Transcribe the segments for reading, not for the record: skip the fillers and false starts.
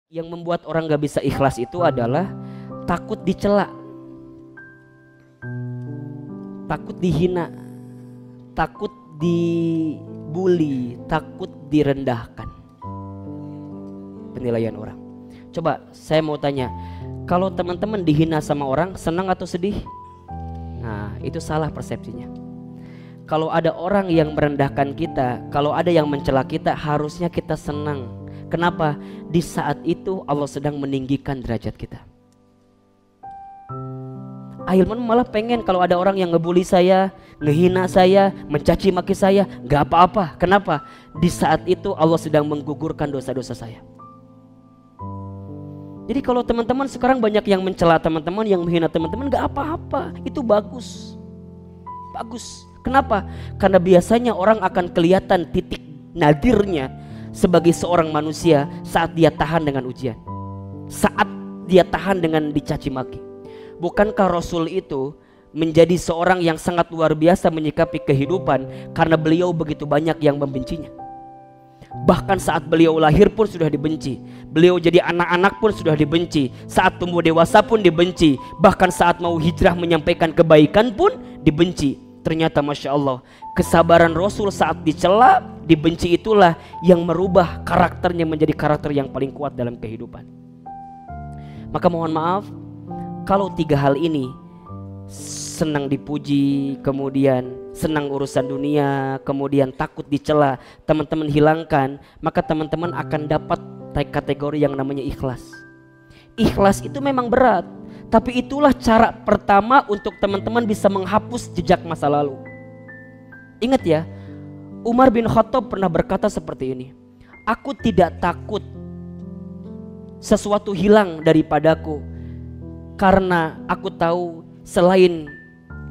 Yang membuat orang gak bisa ikhlas itu adalah takut dicela, takut dihina, takut dibully, takut direndahkan. Penilaian orang. Coba saya mau tanya, kalau teman-teman dihina sama orang, senang atau sedih? Nah, itu salah persepsinya. Kalau ada orang yang merendahkan kita, kalau ada yang mencela kita, harusnya kita senang. Kenapa? Di saat itu Allah sedang meninggikan derajat kita. Ahilman malah pengen kalau ada orang yang ngebully saya, ngehina saya, mencaci maki saya, gak apa-apa. Kenapa? Di saat itu Allah sedang menggugurkan dosa-dosa saya. Jadi kalau teman-teman sekarang banyak yang mencela teman-teman, yang menghina teman-teman, gak apa-apa. Itu bagus. Bagus. Kenapa? Karena biasanya orang akan kelihatan titik nadirnya sebagai seorang manusia saat dia tahan dengan ujian, saat dia tahan dengan dicaci maki. Bukankah Rasul itu menjadi seorang yang sangat luar biasa menyikapi kehidupan karena beliau begitu banyak yang membencinya. Bahkan saat beliau lahir pun sudah dibenci, beliau jadi anak-anak pun sudah dibenci, saat tumbuh dewasa pun dibenci, bahkan saat mau hijrah menyampaikan kebaikan pun dibenci. Ternyata Masya Allah, kesabaran Rasul saat dicela, dibenci itulah yang merubah karakternya menjadi karakter yang paling kuat dalam kehidupan. Maka mohon maaf, kalau tiga hal ini, senang dipuji, kemudian senang urusan dunia, kemudian takut dicela, teman-teman hilangkan, maka teman-teman akan dapat kategori yang namanya ikhlas. Ikhlas itu memang berat, tapi itulah cara pertama untuk teman-teman bisa menghapus jejak masa lalu. Ingat ya, Umar bin Khattab pernah berkata seperti ini, aku tidak takut sesuatu hilang daripadaku, karena aku tahu selain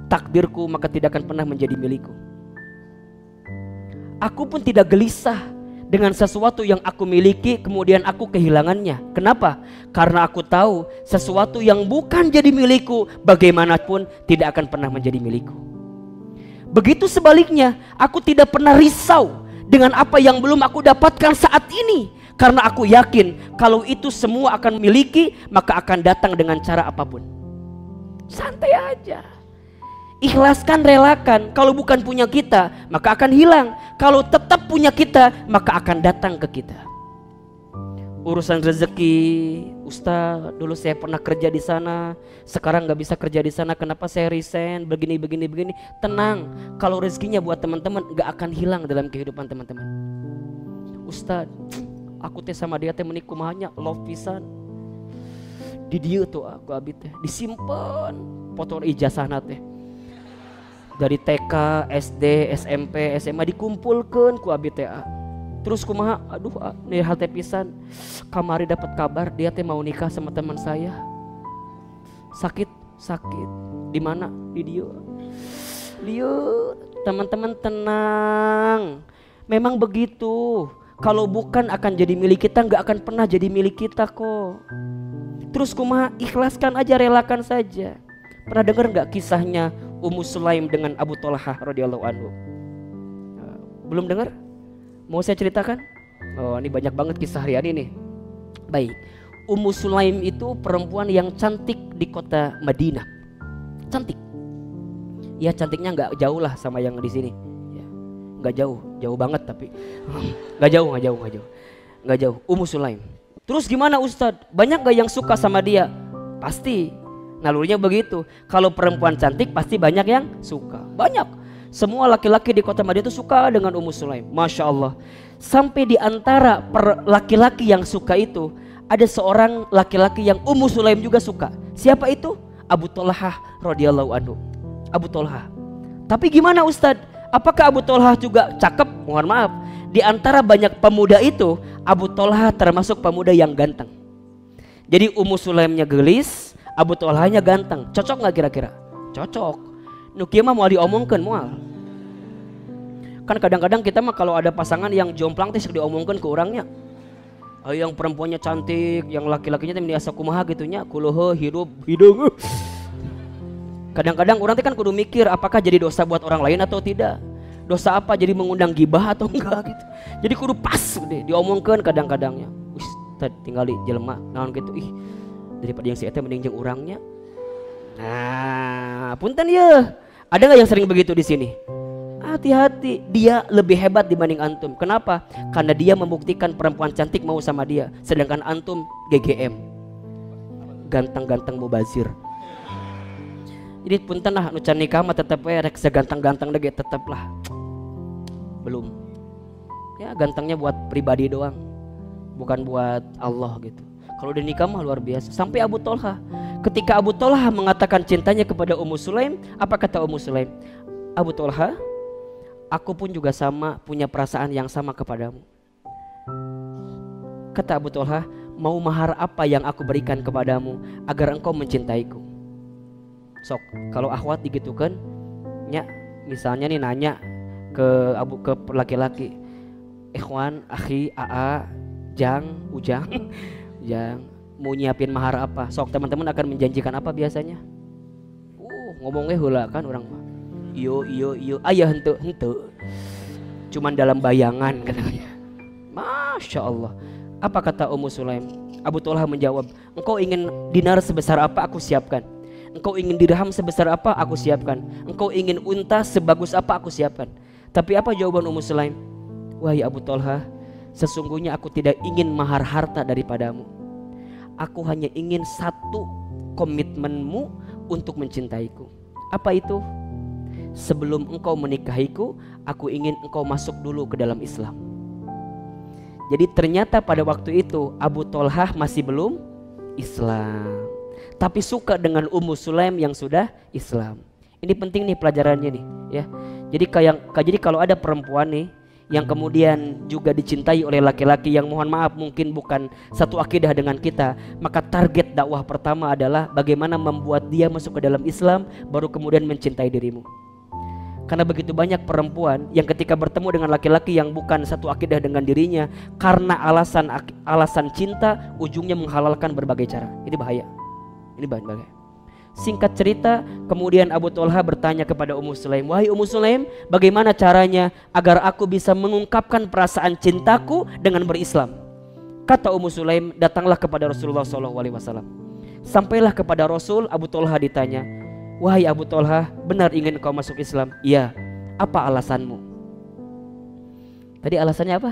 takdirku maka tidak akan pernah menjadi milikku. Aku pun tidak gelisah dengan sesuatu yang aku miliki kemudian aku kehilangannya. Kenapa? Karena aku tahu sesuatu yang bukan jadi milikku bagaimanapun tidak akan pernah menjadi milikku. Begitu sebaliknya, aku tidak pernah risau dengan apa yang belum aku dapatkan saat ini, karena aku yakin kalau itu semua akan miliki maka akan datang dengan cara apapun. Santai aja. Ikhlaskan, relakan. Kalau bukan punya kita maka akan hilang. Kalau tetap punya kita maka akan datang ke kita. Urusan rezeki, Ustaz, dulu saya pernah kerja di sana, sekarang nggak bisa kerja di sana, kenapa saya resign, begini. Tenang, kalau rezekinya buat teman-teman nggak akan hilang dalam kehidupan teman-teman. Ustaz, aku teh sama dia teh menikah mahanya love pisan. Di dia tuh aku abit teh disimpan foto ijazahna teh. Dari TK, SD, SMP, SMA dikumpulkan ku abdi teh. Terus kumaha? Aduh, nih hal teh pisan. Kamari dapat kabar dia teh mau nikah sama teman saya. Sakit. Di mana? Di dia. Teman-teman tenang. Memang begitu. Kalau bukan akan jadi milik kita, nggak akan pernah jadi milik kita kok. Terus kumaha? Ikhlaskan aja, relakan saja. Pernah dengar nggak kisahnya Ummu Sulaim dengan Abu Thalhah radhiyallahu anhu? Belum dengar? Mau saya ceritakan? Oh, ini banyak banget kisah harian ini. Baik, Ummu Sulaim itu perempuan yang cantik di kota Madinah. Cantik. Ya cantiknya nggak jauh lah sama yang di sini. Ya, nggak jauh banget tapi nggak jauh. Ummu Sulaim. Terus gimana Ustadz? Banyak gak yang suka sama dia? Pasti. Nalurinya begitu. Kalau perempuan cantik pasti banyak yang suka. Banyak. Semua laki-laki di kota Madinah itu suka dengan Ummu Sulaim. Masya Allah. Sampai di antara laki-laki yang suka itu, ada seorang laki-laki yang Ummu Sulaim juga suka. Siapa itu? Abu Thalhah radhiyallahu anhu. Abu Thalhah. Tapi gimana Ustadz? Apakah Abu Thalhah juga cakep? Mohon maaf. Di antara banyak pemuda itu, Abu Thalhah termasuk pemuda yang ganteng. Jadi Ummu Sulaimnya gelis, Abu Thalhahnya ganteng. Cocok gak kira-kira? Cocok. Nukia mah mau diomongkan mual. Kan kadang-kadang kita mah kalau ada pasangan yang jomplang teh diomongkan ke orangnya. Yang perempuannya cantik, yang laki-lakinya teh biasa kumaha gitunya, kuloho hidup hidung. Kadang-kadang orang teh kan kudu mikir apakah jadi dosa buat orang lain atau tidak. Dosa apa? Jadi mengundang gibah atau enggak gitu. Jadi kudu pas deh diomongkan kadang-kadangnya. tinggal di jelema naon gitu, ih daripada yang si eta mending jeung urangnya. Nah, punten ya. Ada nggak yang sering begitu di sini? Hati-hati, dia lebih hebat dibanding antum. Kenapa? Karena dia membuktikan perempuan cantik mau sama dia, sedangkan antum GGM, ganteng-ganteng mubazir. Jadi punten lah, nu can nikah mah tetep we rek seganteng-ganteng dege tetep lah. Belum. Ya gantengnya buat pribadi doang, bukan buat Allah gitu. Kalau udah nikah mah luar biasa. Sampai Abu Tolha, ketika Abu Tolha mengatakan cintanya kepada Ummu Sulaim, apa kata Ummu Sulaim? Abu Tolha, aku pun juga sama, punya perasaan yang sama kepadamu. Kata Abu Tolha, mau mahar apa yang aku berikan kepadamu agar engkau mencintaiku? Sok, kalau akhwat digitukan, nya misalnya nih nanya ke laki-laki, ikhwan, akhi, aa, jang, ujang, jang, mau nyiapin mahar apa? Sok, teman-teman akan menjanjikan apa biasanya? Ngomongnya heula kan orang mah. Iyo, ayah hente. Cuman dalam bayangan katanya. Masya Allah. Apa kata Ummu Sulaim? Abu Tolha menjawab, engkau ingin dinar sebesar apa aku siapkan. Engkau ingin dirham sebesar apa aku siapkan. Engkau ingin unta sebagus apa aku siapkan. Tapi apa jawaban Ummu Sulaim? Wahai Abu Tolha, sesungguhnya aku tidak ingin mahar harta daripadamu. Aku hanya ingin satu komitmenmu untuk mencintaiku. Apa itu? Sebelum engkau menikahiku, aku ingin engkau masuk dulu ke dalam Islam. Jadi ternyata pada waktu itu Abu Tolha masih belum Islam, tapi suka dengan Ummu Sulaim yang sudah Islam. Ini penting nih pelajarannya nih ya. Jadi kalau ada perempuan nih yang kemudian juga dicintai oleh laki-laki yang mohon maaf mungkin bukan satu akidah dengan kita, maka target dakwah pertama adalah bagaimana membuat dia masuk ke dalam Islam, baru kemudian mencintai dirimu. Karena begitu banyak perempuan yang ketika bertemu dengan laki-laki yang bukan satu akidah dengan dirinya, karena alasan cinta, ujungnya menghalalkan berbagai cara. Ini bahaya. Ini bahaya. Singkat cerita, kemudian Abu Tolha bertanya kepada Ummu Sulaim, wahai Ummu Sulaim, bagaimana caranya agar aku bisa mengungkapkan perasaan cintaku dengan berislam? Kata Ummu Sulaim, datanglah kepada Rasulullah SAW. Sampailah kepada Rasul, Abu Tolha ditanya, wahai Abu Tolha, benar ingin kau masuk Islam? Iya. Apa alasanmu? Tadi alasannya apa?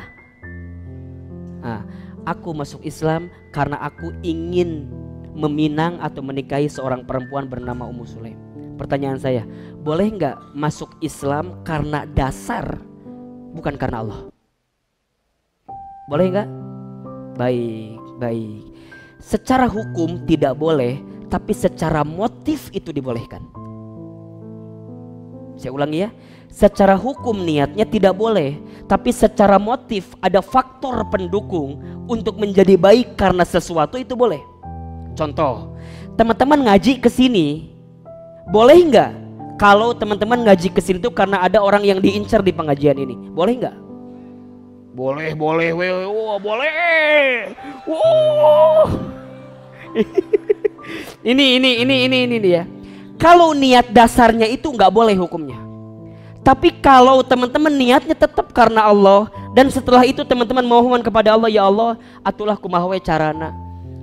Aku masuk Islam karena aku ingin meminang atau menikahi seorang perempuan bernama Ummu Sulaim. Pertanyaan saya, boleh nggak masuk Islam karena dasar, bukan karena Allah? Boleh nggak? Baik. Secara hukum tidak boleh, tapi secara motif itu dibolehkan. Saya ulangi ya, secara hukum niatnya tidak boleh, tapi secara motif ada faktor pendukung untuk menjadi baik karena sesuatu itu boleh. Contoh, teman-teman ngaji ke sini, boleh nggak? Kalau teman-teman ngaji ke sini itu karena ada orang yang diincar di pengajian ini, boleh nggak? Boleh, boleh. Wow. Ini dia. Kalau niat dasarnya itu nggak boleh hukumnya. Tapi kalau teman-teman niatnya tetap karena Allah, dan setelah itu teman-teman mohon kepada Allah, ya Allah, atulah kumaha we carana.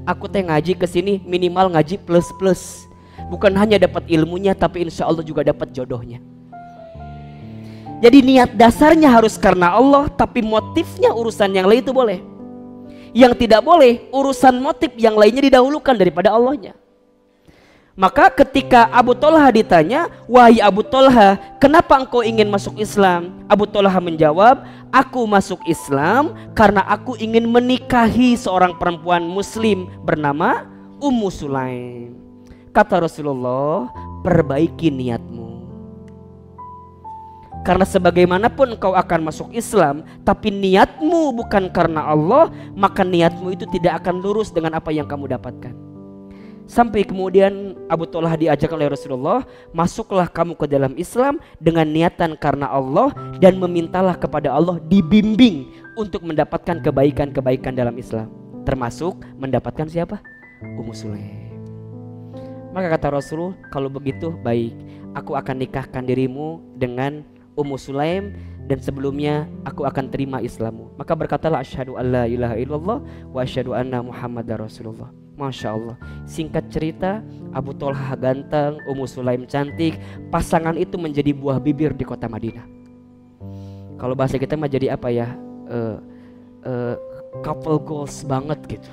Aku teh ngaji ke sini minimal ngaji plus. Bukan hanya dapat ilmunya, tapi insya Allah juga dapat jodohnya. Jadi niat dasarnya harus karena Allah, tapi motifnya urusan yang lain itu boleh. Yang tidak boleh, urusan motif yang lainnya didahulukan daripada Allahnya. Maka ketika Abu Tolha ditanya, wahai Abu Tolha, kenapa engkau ingin masuk Islam? Abu Tolha menjawab, aku masuk Islam karena aku ingin menikahi seorang perempuan muslim bernama Ummu Sulaim. Kata Rasulullah, perbaiki niatmu. Karena sebagaimanapun engkau akan masuk Islam, tapi niatmu bukan karena Allah, maka niatmu itu tidak akan lurus dengan apa yang kamu dapatkan. Sampai kemudian Abu Tolha diajak oleh Rasulullah, masuklah kamu ke dalam Islam dengan niatan karena Allah, dan memintalah kepada Allah dibimbing untuk mendapatkan kebaikan-kebaikan dalam Islam, termasuk mendapatkan siapa? Ummu Sulaim. Maka kata Rasul, kalau begitu baik, aku akan nikahkan dirimu dengan Ummu Sulaim, dan sebelumnya aku akan terima Islammu. Maka berkatalah asyhadu alla ilaha illallah wa asyhadu anna Muhammadar Rasulullah. Masya Allah. Singkat cerita, Abu Thalhah ganteng, Ummu Sulaim cantik. Pasangan itu menjadi buah bibir di kota Madinah. Kalau bahasa kita mah jadi apa ya? Couple goals banget gitu.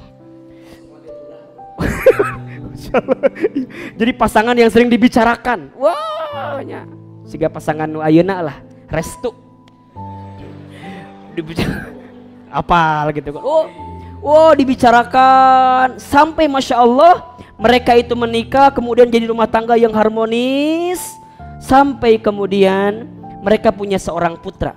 Jadi pasangan yang sering dibicarakan. Wah, nya siga pasangan nu ayeuna lah, restu. Apa gitu kan. Dibicarakan sampai Masya Allah mereka itu menikah, kemudian jadi rumah tangga yang harmonis, sampai kemudian mereka punya seorang putra.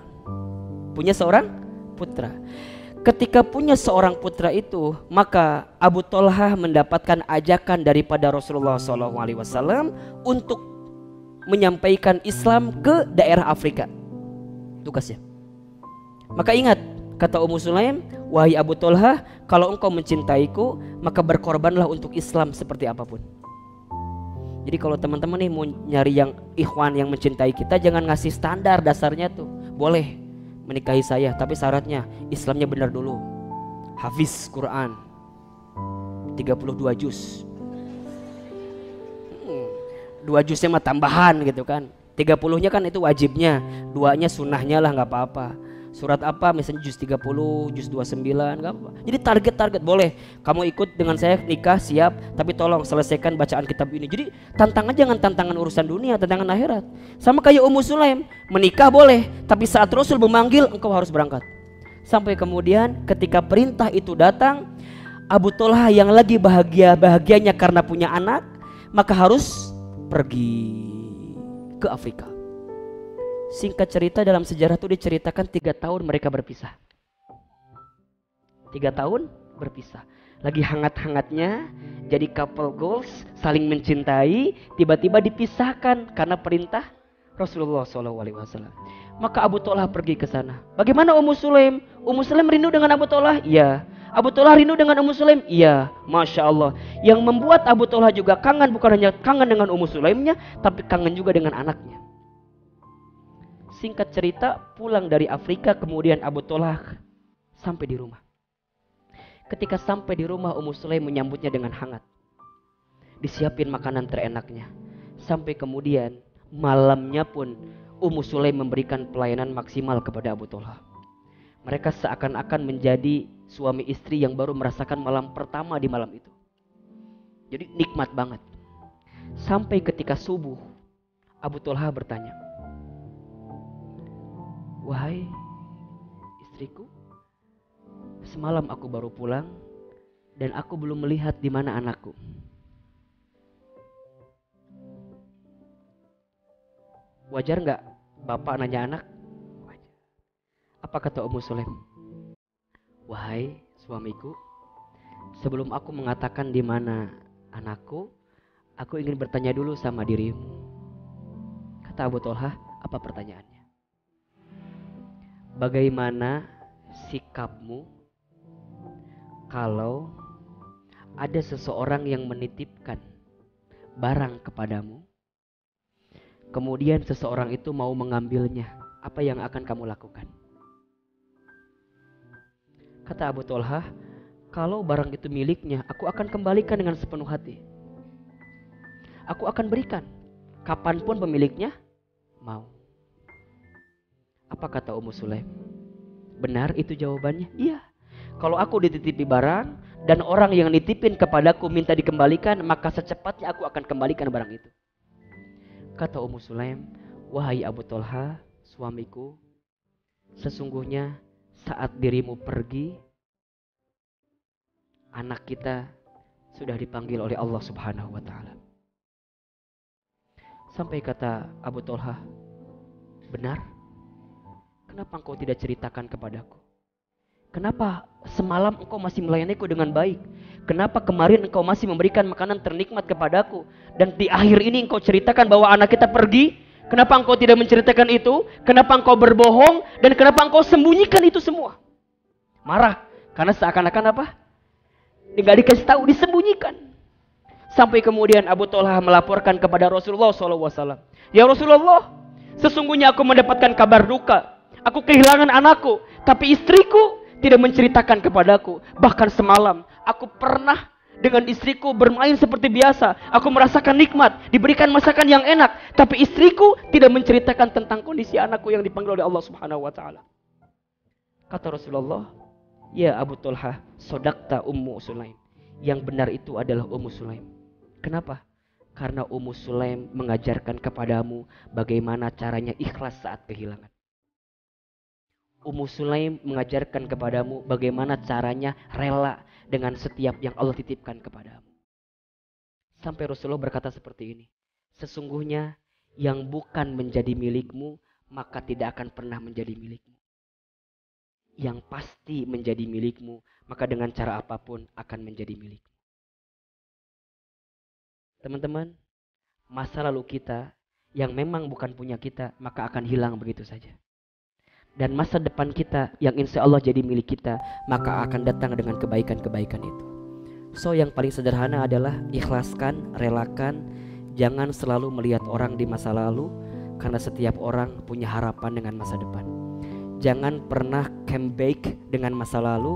Ketika punya seorang putra itu, maka Abu Thalhah mendapatkan ajakan daripada Rasulullah SAW untuk menyampaikan Islam ke daerah Afrika. Tugasnya. Maka ingat, kata Ummu Sulaim, wahai Abu Thalhah, kalau engkau mencintaiku, maka berkorbanlah untuk Islam seperti apapun. Jadi kalau teman-teman nih mau nyari yang ikhwan yang mencintai kita, jangan ngasih standar dasarnya tuh. Boleh menikahi saya, tapi syaratnya Islamnya benar dulu. Hafiz Quran 32 juz. 2 juznya mah tambahan gitu kan. 30-nya kan itu wajibnya, 2-nya sunnahnya lah, nggak apa-apa. Surat apa misalnya juz 30, juz 29, nggak apa-apa. Jadi target boleh. Kamu ikut dengan saya nikah siap, tapi tolong selesaikan bacaan kitab ini. Jadi tantangan jangan tantangan urusan dunia, tantangan akhirat. Sama kayak Ummu Sulaim, menikah boleh, tapi saat Rasul memanggil engkau harus berangkat. Sampai kemudian ketika perintah itu datang, Abu Thalhah yang lagi bahagianya karena punya anak, maka harus pergi ke Afrika. Singkat cerita, dalam sejarah itu diceritakan 3 tahun mereka berpisah. 3 tahun berpisah. Lagi hangat-hangatnya jadi couple goals, saling mencintai, tiba-tiba dipisahkan karena perintah Rasulullah SAW. Maka Abu Thalhah pergi ke sana. Bagaimana Ummu Sulaim? Ummu Sulaim rindu dengan Abu Thalhah? Iya. Abu Thalhah rindu dengan Ummu Sulaim? Iya. Masya Allah. Yang membuat Abu Thalhah juga kangen, bukan hanya kangen dengan Ummu Sulaimnya, tapi kangen juga dengan anaknya. Singkat cerita, pulang dari Afrika, kemudian Abu Thalhah sampai di rumah. Ketika sampai di rumah, Ummu Sulaim menyambutnya dengan hangat. Disiapin makanan terenaknya. Sampai kemudian malamnya pun Ummu Sulaim memberikan pelayanan maksimal kepada Abu Thalhah. Mereka seakan-akan menjadi suami istri yang baru merasakan malam pertama di malam itu. Jadi nikmat banget. Sampai ketika subuh, Abu Thalhah bertanya, wahai istriku, semalam aku baru pulang dan aku belum melihat di mana anakku. Wajar nggak bapak nanya anak? Wajar. Apa kata Ummu Sulaim? Wahai suamiku, sebelum aku mengatakan di mana anakku, aku ingin bertanya dulu sama dirimu. Kata Abu Thalhah, apa pertanyaannya? Bagaimana sikapmu kalau ada seseorang yang menitipkan barang kepadamu, kemudian seseorang itu mau mengambilnya, apa yang akan kamu lakukan? Kata Abu Thalhah, kalau barang itu miliknya, aku akan kembalikan dengan sepenuh hati. Aku akan berikan, kapanpun pemiliknya mau. Apa kata Ummu Sulaim? Benar itu jawabannya? Iya. Kalau aku dititipi barang dan orang yang nitipin kepadaku minta dikembalikan, maka secepatnya aku akan kembalikan barang itu. Kata Ummu Sulaim, wahai Abu Thalhah, suamiku, sesungguhnya saat dirimu pergi, anak kita sudah dipanggil oleh Allah Subhanahu wa Ta'ala. Sampai kata Abu Thalhah, benar? Kenapa engkau tidak ceritakan kepadaku? Kenapa semalam engkau masih melayaniku dengan baik? Kenapa kemarin engkau masih memberikan makanan ternikmat kepadaku? Dan di akhir ini engkau ceritakan bahwa anak kita pergi? Kenapa engkau tidak menceritakan itu? Kenapa engkau berbohong? Dan kenapa engkau sembunyikan itu semua? Marah. Karena seakan-akan apa? Nggak dikasih tahu, disembunyikan. Sampai kemudian Abu Thalhah melaporkan kepada Rasulullah SAW. Ya Rasulullah, sesungguhnya aku mendapatkan kabar duka. Aku kehilangan anakku, tapi istriku tidak menceritakan kepadaku. Bahkan semalam aku pernah dengan istriku bermain seperti biasa. Aku merasakan nikmat, diberikan masakan yang enak, tapi istriku tidak menceritakan tentang kondisi anakku yang dipanggil oleh Allah Subhanahu wa taala. Kata Rasulullah, "Ya Abu Talha, sodakta Ummu Sulaim." Yang benar itu adalah Ummu Sulaim. Kenapa? Karena Ummu Sulaim mengajarkan kepadamu bagaimana caranya ikhlas saat kehilangan. Ummu Sulaim mengajarkan kepadamu bagaimana caranya rela dengan setiap yang Allah titipkan kepadamu. Sampai Rasulullah berkata seperti ini, sesungguhnya yang bukan menjadi milikmu maka tidak akan pernah menjadi milikmu. Yang pasti menjadi milikmu maka dengan cara apapun akan menjadi milikmu. Teman-teman, masa lalu kita yang memang bukan punya kita maka akan hilang begitu saja. Dan masa depan kita yang insya Allah jadi milik kita maka akan datang dengan kebaikan-kebaikan itu. So yang paling sederhana adalah ikhlaskan, relakan. Jangan selalu melihat orang di masa lalu, karena setiap orang punya harapan dengan masa depan. Jangan pernah comeback dengan masa lalu,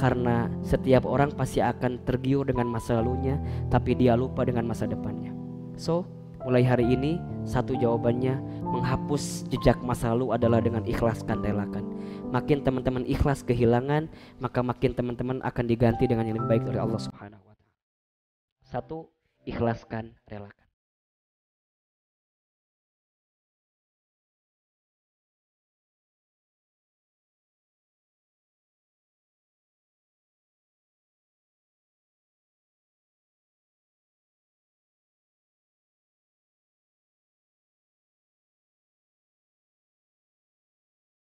karena setiap orang pasti akan tergiur dengan masa lalunya, tapi dia lupa dengan masa depannya. So mulai hari ini satu jawabannya, menghapus jejak masa lalu adalah dengan ikhlaskan, relakan. Makin teman-teman ikhlas kehilangan, maka makin teman-teman akan diganti dengan yang lebih baik oleh Allah Subhanahu wa taala. Satu, ikhlaskan, relakan.